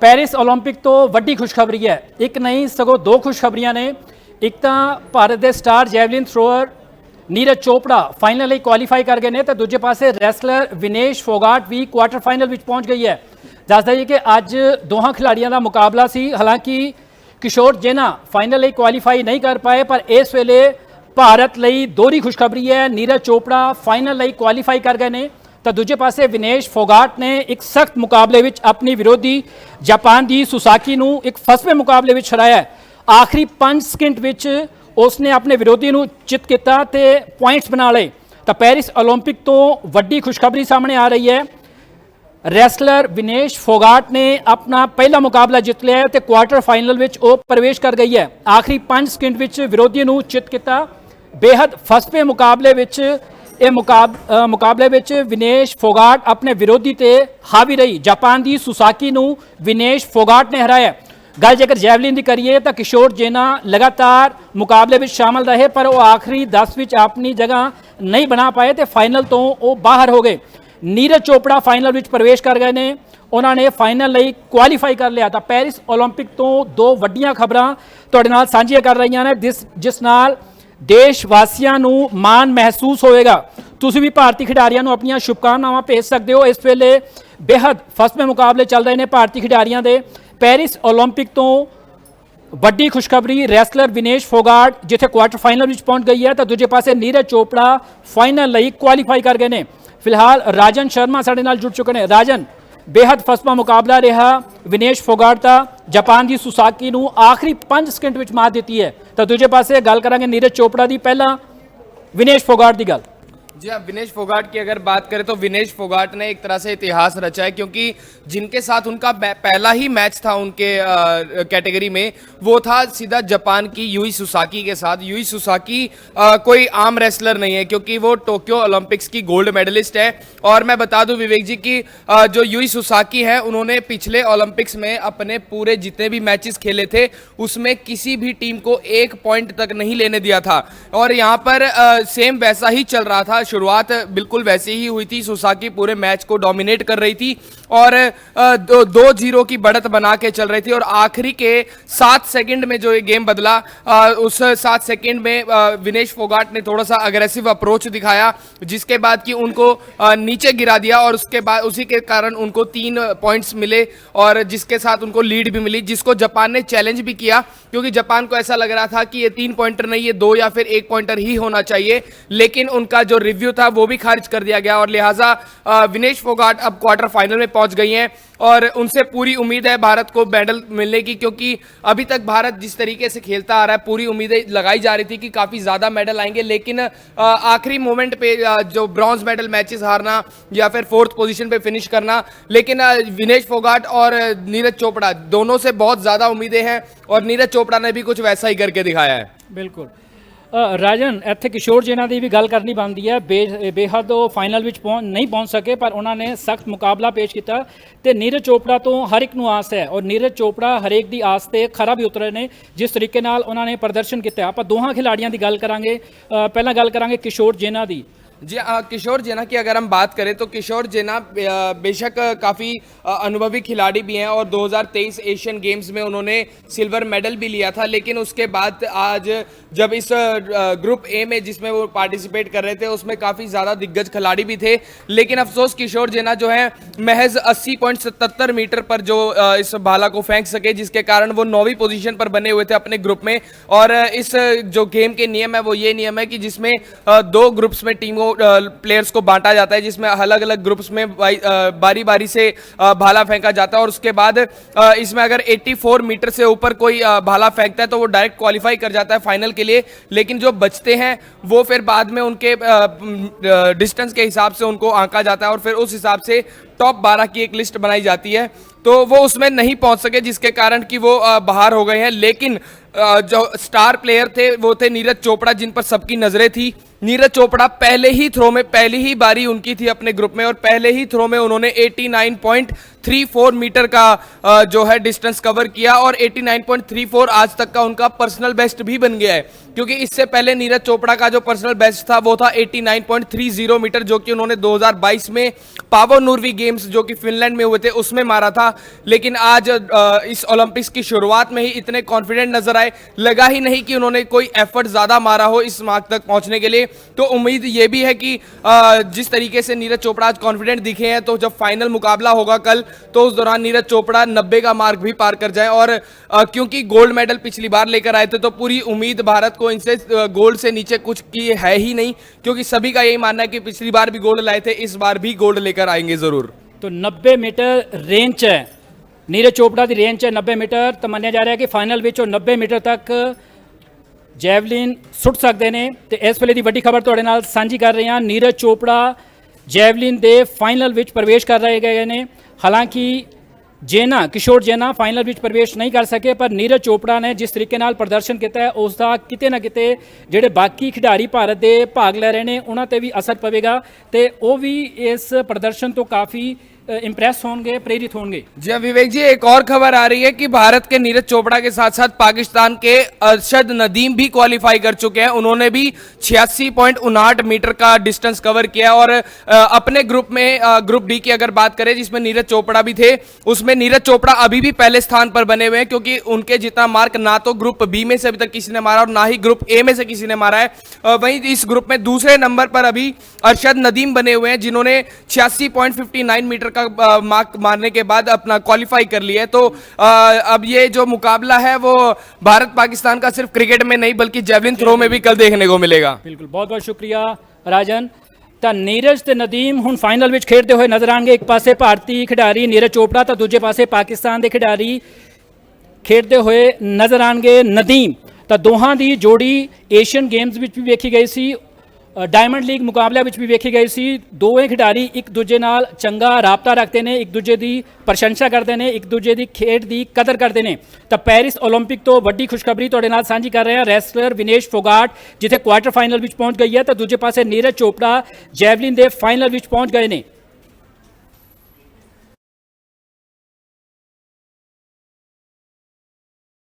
Paris Olympic ਤੋਂ ਵੱਡੀ ਖੁਸ਼ਖਬਰੀ ਹੈ। ਇੱਕ ਨਹੀਂ ਸਗੋਂ ਦੋ ਖੁਸ਼ਖਬਰੀਆਂ ਨੇ। ਇੱਕ ਤਾਂ ਭਾਰਤ ਦੇ star javelin thrower Neeraj Chopra final ਲਈ ਕੁਆਲੀਫਾਈ ਕਰ ਗਏ ਨੇ ਤੇ ਦੂਜੇ ਪਾਸੇ ਰੈਸਲਰ ਵਿਨੇਸ਼ ਫੋਗਾਟ ਵੀ ਕੁਆਟਰ ਫਾਈਨਲ ਵਿੱਚ ਪਹੁੰਚ ਗਈ ਹੈ। ਦੱਸ ਦਈਏ ਕਿ ਅੱਜ ਦੋਹਾਂ ਖਿਡਾਰੀਆਂ ਦਾ ਮੁਕਾਬਲਾ ਸੀ। ਹਾਲਾਂਕਿ ਕਿਸ਼ੋਰ ਜੇਨਾ ਫਾਈਨਲ ਲਈ ਕੁਆਲੀਫਾਈ ਨਹੀਂ ਕਰ ਪਾਏ, ਪਰ ਇਸ ਵੇਲੇ ਭਾਰਤ ਲਈ ਦੋਹਰੀ ਖੁਸ਼ਖਬਰੀ ਹੈ। ਨੀਰਜ ਚੋਪੜਾ ਫਾਈਨਲ ਲਈ ਕੁਆਲੀਫਾਈ ਕਰ ਗਏ ਨੇ ਤਾਂ ਦੂਜੇ ਪਾਸੇ ਵਿਨੇਸ਼ ਫੋਗਾਟ ਨੇ ਇੱਕ ਸਖਤ ਮੁਕਾਬਲੇ ਵਿੱਚ ਆਪਣੀ ਵਿਰੋਧੀ ਜਾਪਾਨ ਦੀ ਸੁਸਾਕੀ ਨੂੰ ਇੱਕ ਫਸਵੇਂ ਮੁਕਾਬਲੇ ਵਿੱਚ ਹਰਾਇਆ। ਆਖਰੀ 5 ਸਕਿੰਟ ਵਿੱਚ ਉਸਨੇ ਆਪਣੇ ਵਿਰੋਧੀ ਨੂੰ ਚਿੱਤ ਕੀਤਾ ਤੇ ਪੁਆਇੰਟਸ ਬਣਾ ਲਏ। ਤਾਂ ਪੈਰਿਸ ਓਲੰਪਿਕ ਤੋਂ ਵੱਡੀ ਖੁਸ਼ਖਬਰੀ ਸਾਹਮਣੇ ਆ ਰਹੀ ਹੈ। ਰੈਸਲਰ ਵਿਨੇਸ਼ ਫੋਗਾਟ ਨੇ ਆਪਣਾ ਪਹਿਲਾ ਮੁਕਾਬਲਾ ਜਿੱਤ ਲਿਆ ਹੈ ਤੇ ਕੁਆਟਰ ਫਾਈਨਲ ਵਿੱਚ ਉਹ ਪ੍ਰਵੇਸ਼ ਕਰ ਗਈ ਹੈ। ਆਖਰੀ 5 ਸਕਿੰਟ ਵਿੱਚ ਵਿਰੋਧੀ ਨੂੰ ਚਿੱਤ ਕੀਤਾ। ਬੇहद ਫਸਵੇਂ ਮੁਕਾਬਲੇ ਵਿੱਚ ਇਹ ਮੁਕਾਬਲੇ ਵਿੱਚ ਵਿਨੇਸ਼ ਫੋਗਾਟ ਆਪਣੇ ਵਿਰੋਧੀ ਤੇ ਹਾਵੀ ਰਹੀ। ਜਾਪਾਨ ਦੀ ਸੁਸਾਕੀ ਨੂੰ ਵਿਨੇਸ਼ ਫੋਗਾਟ ਨੇ ਹਰਾਇਆ। ਗੱਲ ਜੇਕਰ ਜੈਵਲਿਨ ਦੀ ਕਰੀਏ ਤਾਂ ਕਿਸ਼ੋਰ ਜੇਨਾ ਲਗਾਤਾਰ ਮੁਕਾਬਲੇ ਵਿੱਚ ਸ਼ਾਮਲ ਰਹੇ, ਪਰ ਉਹ ਆਖਰੀ 10 ਵਿੱਚ ਆਪਣੀ ਜਗ੍ਹਾ ਨਹੀਂ ਬਣਾ ਪਾਏ ਤੇ ਫਾਈਨਲ ਤੋਂ ਉਹ ਬਾਹਰ ਹੋ ਗਏ। ਨੀਰਜ ਚੋਪੜਾ ਫਾਈਨਲ ਵਿੱਚ ਪ੍ਰਵੇਸ਼ ਕਰ ਗਏ ਨੇ, ਉਹਨਾਂ ਨੇ ਫਾਈਨਲ ਲਈ ਕੁਆਲੀਫਾਈ ਕਰ ਲਿਆ। ਤਾਂ ਪੈਰਿਸ ਓਲੰਪਿਕ ਤੋਂ ਦੋ ਵੱਡੀਆਂ ਖਬਰਾਂ ਤੁਹਾਡੇ ਨਾਲ ਸਾਂਝੀਆਂ ਕਰ ਰਹੀਆਂ ਨੇ ਜਿਸ ਨਾਲ ਦੇਸ਼ ਵਾਸੀਆਂ ਨੂੰ ਮਾਣ ਮਹਿਸੂਸ ਹੋਵੇਗਾ। ਤੁਸੀਂ ਵੀ ਭਾਰਤੀ ਖਿਡਾਰੀਆਂ ਨੂੰ ਆਪਣੀਆਂ ਸ਼ੁਭਕਾਮਨਾਵਾਂ ਭੇਜ ਸਕਦੇ ਹੋ। ਇਸ ਵੇਲੇ ਬੇहद ਫਸਵੇਂ ਮੁਕਾਬਲੇ ਚੱਲ ਰਹੇ ਨੇ ਭਾਰਤੀ ਖਿਡਾਰੀਆਂ ਦੇ। ਪੈਰਿਸ ਓਲੰਪਿਕ ਤੋਂ ਵੱਡੀ ਖੁਸ਼ਖਬਰੀ ਰੈਸਲਰ ਵਿਨੇਸ਼ ਫੋਗਾਟ ਜਿੱਥੇ ਕੁਆਟਰ ਫਾਈਨਲ ਵਿੱਚ ਪਹੁੰਚ ਗਈ ਹੈ ਤਾਂ ਦੂਜੇ ਪਾਸੇ ਨੀਰਜ ਚੋਪੜਾ ਫਾਈਨਲ ਲਈ ਕੁਆਲੀਫਾਈ ਕਰ ਗਏ ਨੇ। ਫਿਲਹਾਲ ਰਾਜਨ ਸ਼ਰਮਾ ਸਾਡੇ ਨਾਲ ਜੁੜ ਚੁੱਕੇ ਨੇ। ਰਾਜਨ, ਬੇहद ਫਸਵਾਂ ਮੁਕਾਬਲਾ ਰਿਹਾ ਵਿਨੇਸ਼ ਫੋਗਾਟ ਦਾ। ਜਾਪਾਨ ਦੀ ਸੁਸਾਕੀ ਨੂੰ ਆਖਰੀ 5 ਸਕਿੰਟ ਵਿੱਚ ਮਾਤ ਦਿੱਤੀ ਹੈ। ਤਾਂ ਦੂਜੇ ਪਾਸੇ ਗੱਲ ਕਰਾਂਗੇ ਨੀਰਜ ਚੋਪੜਾ ਦੀ, ਪਹਿਲਾਂ ਵਿਨੇਸ਼ फोगाट की गल। जी हाँ, विनेश फोगाट की अगर बात करें तो विनेश फोगाट ने एक तरह से इतिहास रचा है, क्योंकि जिनके साथ उनका पहला ही मैच था उनके कैटेगरी में, वो था सीधा जापान की यूई सुसाकी के साथ। यूई सुसाकी कोई आम रेसलर नहीं है, क्योंकि वो टोक्यो ओलंपिक्स की गोल्ड मेडलिस्ट है। और मैं बता दूं विवेक जी की जो यूई सुसाकी है, उन्होंने पिछले ओलंपिक्स में अपने पूरे जितने भी मैचेस खेले थे उसमें किसी भी टीम को 1 पॉइंट तक नहीं लेने दिया था। और यहाँ पर सेम वैसा ही चल रहा था। शुरुआत बिल्कुल वैसे ही हुई थी, सुसाकी पूरे मैच को डोमिनेट कर रही थी और 2-0 की बढ़त बना के चल रही थी। और आखिरी के 7 सेकंड में जो ये गेम बदला, उस 7 सेकंड में विनेश फोगाट ने थोड़ा सा अग्रेसिव अप्रोच दिखाया, जिसके बाद कि उनको नीचे गिरा दिया और उसके बाद उसी के कारण उनको 3 पॉइंट्स मिले और जिसके साथ उनको लीड भी मिली, जिसको जापान ने चैलेंज भी किया, क्योंकि जापान को ऐसा लग रहा था कि ये 3 पॉइंटर नहीं, ये 2 या फिर 1 पॉइंटर ही होना चाहिए। लेकिन उनका जो रिव्यू था वो भी खारिज कर दिया गया और लिहाजा विनेश फोगाट अब क्वार्टर फाइनल में पहुंच गई हैं और उनसे पूरी उम्मीद है भारत को मेडल मिलने की, क्योंकि अभी तक भारत जिस तरीके से खेलता आ रहा है पूरी उम्मीदें लगाई जा रही थी कि काफ़ी ज़्यादा मेडल आएंगे। लेकिन आखिरी मोमेंट पे जो ब्रॉन्ज मेडल मैचेस हारना या फिर 4th पोजीशन पे फिनिश करना, लेकिन विनेश फोगाट और नीरज चोपड़ा दोनों से बहुत ज़्यादा उम्मीदें हैं और नीरज चोपड़ा ने भी कुछ वैसा ही करके दिखाया है। बिल्कुल राजन, ਇੱਥੇ ਕਿਸ਼ੋਰ ਜੇਨਾ ਦੀ ਵੀ ਗੱਲ ਕਰਨੀ ਬਣਦੀ ਹੈ। ਬੇहद ਉਹ ਫਾਈਨਲ ਵਿੱਚ ਨਹੀਂ ਪਹੁੰਚ ਸਕੇ, ਪਰ ਉਹਨਾਂ ਨੇ ਸਖਤ ਮੁਕਾਬਲਾ ਪੇਸ਼ ਕੀਤਾ ਤੇ ਨੀਰਜ ਚੋਪੜਾ ਤੋਂ ਹਰ ਇੱਕ ਨੂੰ ਆਸ ਹੈ ਔਰ ਨੀਰਜ ਚੋਪੜਾ ਹਰੇਕ ਦੀ ਆਸ ਤੇ ਖਰਾ ਵੀ ਉਤਰੇ ਨੇ ਜਿਸ ਤਰੀਕੇ ਨਾਲ ਉਹਨਾਂ ਨੇ ਪ੍ਰਦਰਸ਼ਨ ਕੀਤਾ। ਆਪਾਂ ਦੋਹਾਂ ਖਿਡਾਰੀਆਂ ਦੀ ਗੱਲ ਕਰਾਂਗੇ। ਪਹਿਲਾਂ ਗੱਲ ਕਰਾਂਗੇ ਕਿਸ਼ੋਰ ਜੇਨਾ ਦੀ। जी किशोर जेना की अगर हम बात करें तो किशोर जेना बेशक काफ़ी अनुभवी खिलाड़ी भी हैं और 2023 एशियन गेम्स में उन्होंने सिल्वर मेडल भी लिया था। लेकिन उसके बाद आज जब इस ग्रुप ए में जिसमें वो पार्टिसिपेट कर रहे थे उसमें काफ़ी ज़्यादा दिग्गज खिलाड़ी भी थे, लेकिन अफसोस किशोर जेना जो है महज 80.77 मीटर पर जो इस भाला को फेंक सके, जिसके कारण वो 9वीं पोजीशन पर बने हुए थे अपने ग्रुप में। और इस जो गेम के नियम है वो ये नियम है कि जिसमें 2 ग्रुप्स में टीमों प्लेयर्स को बांटा जाता है, जिसमें अलग अलग ग्रुप्स में बारी बारी से भाला फेंका जाता है और उसके बाद इसमें अगर 84 मीटर से ऊपर कोई भाला फेंकता है तो वो डायरेक्ट क्वालिफाई कर जाता है फाइनल के लिए। लेकिन जो बचते हैं वो फिर बाद में उनके डिस्टेंस के हिसाब से उनको आंका जाता है और फिर उस हिसाब से टॉप 12 की एक लिस्ट बनाई जाती है। तो वो उसमें नहीं पहुंच सके, जिसके कारण कि वो बाहर हो गए हैं। लेकिन जो स्टार प्लेयर थे वो थे नीरज चोपड़ा, जिन पर सबकी नजरें थी। नीरज चोपड़ा पहले ही थ्रो में, पहली ही बारी उनकी थी अपने ग्रुप में और पहले ही थ्रो में उन्होंने 89.34 मीटर का जो है डिस्टेंस कवर किया और 89.34 आज तक का उनका पर्सनल बेस्ट भी बन गया है, क्योंकि इससे पहले नीरज चोपड़ा का जो पर्सनल बेस्ट था वो था 89.30 मीटर, जो कि उन्होंने 2022 में पावो नूर्वी गेम्स जो कि फिनलैंड में हुए थे उसमें मारा था। लेकिन आज इस ओलंपिक्स की शुरुआत में ही इतने कॉन्फिडेंट नजर आए, लगा ही नहीं कि उन्होंने कोई एफर्ट ज्यादा मारा हो इस मार्क तक पहुंचने के लिए। तो उम्मीद ये भी है कि जिस तरीके से नीरज चोपड़ा आज कॉन्फिडेंट दिखे हैं, तो जब फाइनल मुकाबला होगा कल, तो उस दौरान नीरज चोपड़ा 90 का मार्क भी पार कर जाए। और क्योंकि गोल्ड मेडल पिछली बार लेकर आए थे, तो पूरी उम्मीद भारत को इनसे गोल्ड से नीचे कुछ की है ही नहीं, क्योंकि सभी का यही मानना है कि पिछली बार भी गोल्ड लाए थे, इस बार भी गोल्ड लेकर आएंगे जरूर। तो 90 मीटर रेंज है, नीरज चोपड़ा की रेंज है 90 मीटर, तो मन्निया जा रहा है कि फाइनल ਵਿੱਚ 90 मीटर तक ਜੈਵਲਿਨ ਸੁੱਟ ਸਕਦੇ ਨੇ। ਤੇ ਇਸ ਵੇਲੇ ਦੀ ਵੱਡੀ ਖਬਰ ਤੁਹਾਡੇ ਨਾਲ ਸਾਂਝੀ ਕਰ ਰਹੇ ਹਾਂ। ਨੀਰਜ ਚੋਪੜਾ ਜੈਵਲਿਨ ਦੇ ਫਾਈਨਲ ਵਿੱਚ ਪ੍ਰਵੇਸ਼ ਕਰ ਰਹੇ ਗਏ ਨੇ। ਹਾਲਾਂਕਿ ਜੇਨਾ ਕਿਸ਼ੋਰ ਜੇਨਾ ਫਾਈਨਲ ਵਿੱਚ ਪ੍ਰਵੇਸ਼ ਨਹੀਂ ਕਰ ਸਕੇ, ਪਰ ਨੀਰਜ ਚੋਪੜਾ ਨੇ ਜਿਸ ਤਰੀਕੇ ਨਾਲ ਪ੍ਰਦਰਸ਼ਨ ਕੀਤਾ ਹੈ ਉਸ ਦਾ ਕਿਤੇ ਨਾ ਕਿਤੇ ਜਿਹੜੇ ਬਾਕੀ ਖਿਡਾਰੀ ਭਾਰਤ ਦੇ ਭਾਗ ਲੈ ਰਹੇ ਨੇ ਉਹਨਾਂ ਤੇ ਵੀ ਅਸਰ ਪਵੇਗਾ ਤੇ ਉਹ ਵੀ ਇਸ ਪ੍ਰਦਰਸ਼ਨ ਤੋਂ ਕਾਫੀ इंप्रेस होंगे, प्रेरित होंगे। जी हाँ विवेक जी, एक और खबर आ रही है कि भारत के नीरज चोपड़ा के साथ साथ पाकिस्तान के अरशद नदीम भी क्वालिफाई कर चुके हैं। उन्होंने भी 86.59 मीटर का डिस्टेंस कवर किया और अपने ग्रुप में ग्रुप डी की अगर बात करें जिसमें नीरज चोपड़ा भी थे, उसमें नीरज चोपड़ा अभी भी पहले स्थान पर बने हुए हैं, क्योंकि उनके जितना मार्क ना तो ग्रुप बी में से अभी तक किसी ने मारा और ना ही ग्रुप ए में से किसी ने मारा है। वहीं इस ग्रुप में दूसरे नंबर पर अभी अरशद नदीम बने हुए हैं, जिन्होंने 86.59 मीटर का मार्क मारने के बाद अपना क्वालिफाई कर लिया है। तो अब ये जो मुकाबला है वो भारत पाकिस्तान का सिर्फ क्रिकेट में नहीं बल्कि जेवलिन थ्रो में भी कल देखने को मिलेगा। बिल्कुल, बहुत बहुत शुक्रिया राजन। ਤਾਂ ਨੀਰਜ ਤੇ ਨਦੀਮ ਹੁਣ ਫਾਈਨਲ ਵਿੱਚ ਖੇਡਦੇ ਹੋਏ ਨਜ਼ਰ ਆਣਗੇ। ਇੱਕ ਪਾਸੇ ਭਾਰਤੀ ਖਿਡਾਰੀ ਨੀਰਜ ਚੋਪੜਾ ਤਾਂ ਦੂਜੇ ਪਾਸੇ ਪਾਕਿਸਤਾਨ ਦੇ ਖਿਡਾਰੀ ਖੇਡਦੇ ਹੋਏ ਨਜ਼ਰ ਆਣਗੇ ਨਦੀਮ। ਤਾਂ ਦੋਹਾਂ ਦੀ ਜੋੜੀ ਏਸ਼ੀਅਨ ਗੇਮਸ ਵਿੱਚ ਵੀ ਵੇਖੀ ਗਈ ਸੀ, डायमंड लीग मुकाबले ਵਿੱਚ भी ਵੇਖੀ ਗਈ ਸੀ। ਦੋਵੇਂ ਖਿਡਾਰੀ ਇੱਕ ਦੂਜੇ ਨਾਲ ਚੰਗਾ ਰਾਬਤਾ ਰੱਖਦੇ ਨੇ, ਇੱਕ ਦੂਜੇ ਦੀ ਪ੍ਰਸ਼ੰਸਾ ਕਰਦੇ ਨੇ, ਇੱਕ ਦੂਜੇ ਦੀ ਖੇਡ ਦੀ ਕਦਰ ਕਰਦੇ ਨੇ। ਤਾਂ ਪੈਰਿਸ 올림픽 ਤੋਂ ਵੱਡੀ ਖੁਸ਼ਖਬਰੀ ਤੁਹਾਡੇ ਨਾਲ ਸਾਂਝੀ ਕਰ ਰਹੇ ਹਾਂ। ਰੈਸਲਰ ਵਿਨੇਸ਼ ਫੋਗਾਟ ਜਿੱਥੇ ਕੁਆਟਰ ਫਾਈਨਲ ਵਿੱਚ ਪਹੁੰਚ ਗਈ ਹੈ, ਤਾਂ ਦੂਜੇ ਪਾਸੇ ਨੀਰਜ ਚੋਪੜਾ ਜੈਵਲਿਨ ਦੇ ਫਾਈਨਲ ਵਿੱਚ ਪਹੁੰਚ ਗਏ ਨੇ।